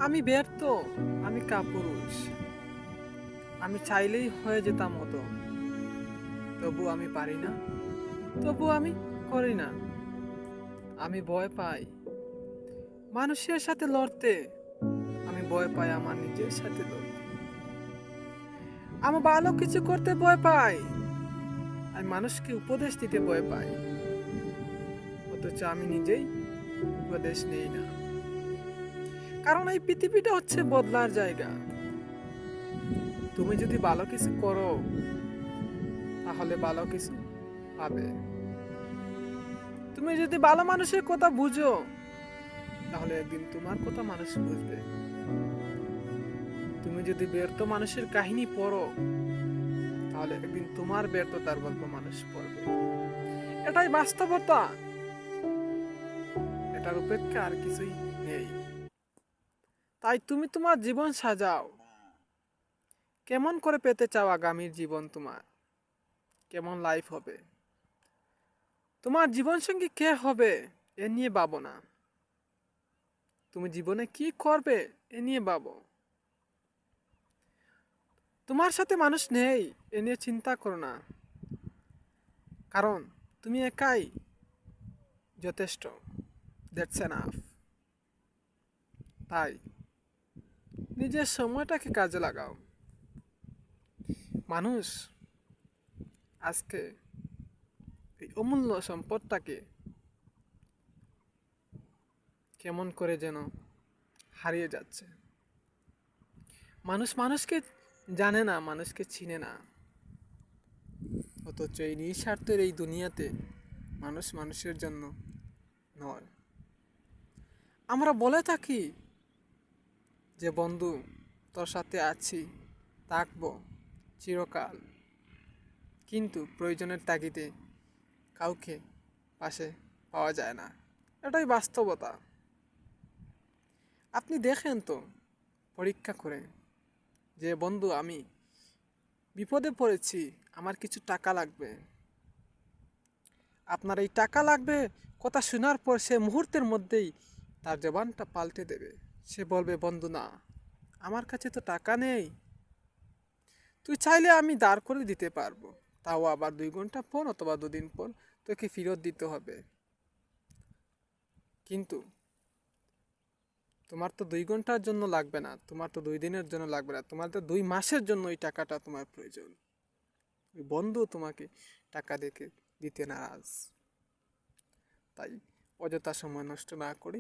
আমি ব্যর্থ, আমি কাপুরুষ। আমি চাইলেই হয়ে যেতাম মতো, তবু আমি পারি না, তবু আমি করি না। আমি ভয় পাই মানুষের সাথে লড়তে, আমি ভয় পাই আমার নিজের সাথে লড়তে। আমি ভালো কিছু করতে ভয় পাই, আমি মানুষকে উপদেশ দিতে ভয় পাই, অথচ আমি নিজেই উপদেশ নেই না। কারণ এই পৃথিবীটা হচ্ছে বদলার জায়গা। তুমি যদি ভালো কিছু করো, তাহলে ভালো কিছু পাবে। তুমি যদি ভালো মানুষের কথা বুঝো, তাহলে একদিন তোমার কথা মানুষ বুঝবে। তুমি যদি ব্যর্থ মানুষের কাহিনী পড়ো, তাহলে একদিন তোমার ব্যর্থতার গল্প মানুষ পড়বে। এটাই বাস্তবতা, এটার উপেক্ষা আর কিছুই নেই। তাই তুমি তোমার জীবন সাজাও। কেমন করে পেতে চাও আগামীর জীবন তোমার? কেমন লাইফ হবে? তোমার জীবনসঙ্গী কে হবে এ নিয়ে ভাবো না। তুমি জীবনে কি করবে এ নিয়ে ভাবো। তোমার সাথে মানুষ নেই এ নিয়ে চিন্তা করো না। কারণ তুমি একাই যথেষ্ট। That's enough. তাই নিজের সময়টাকে কাজে লাগাও। মানুষ আজকে এই অমূল্য সম্পদটাকে কেমন করে যেন হারিয়ে যাচ্ছে। মানুষ মানুষকে জানে না, মানুষকে চিনে না। অথচ এই নিঃস্বার্থের এই দুনিয়াতে মানুষ মানুষের জন্য নয়। আমরা বলে থাকি যে বন্ধু, তোর সাথে আছি, থাকবো চিরকাল, কিন্তু প্রয়োজনের তাগিদে কাউকে পাশে পাওয়া যায় না। এটাই বাস্তবতা। আপনি দেখেন তো, পরীক্ষা করে, যে বন্ধু আমি বিপদে পড়েছি, আমার কিছু টাকা লাগবে। আপনার এই টাকা লাগবে কথা শোনার পর সে মুহূর্তের মধ্যেই তার জবানটা পাল্টে দেবে। সে বলবে, বন্ধু না, আমার কাছে তো টাকা নেই, তুই চাইলে আমি দাঁড় করে দিতে পারবো, তাও আবার 2 ঘন্টা পর অথবা 2 দিন পর তোকে ফেরত দিতে হবে। কিন্তু তোমার তো 2 ঘন্টার জন্য লাগবে না, তোমার তো 2 দিনের জন্য লাগবে না, তোমার তো 2 মাসের জন্য ওই টাকাটা তোমার প্রয়োজন। ওই বন্ধু তোমাকে টাকা দিতে নারাজ। তাই অযথা সময় নষ্ট না করে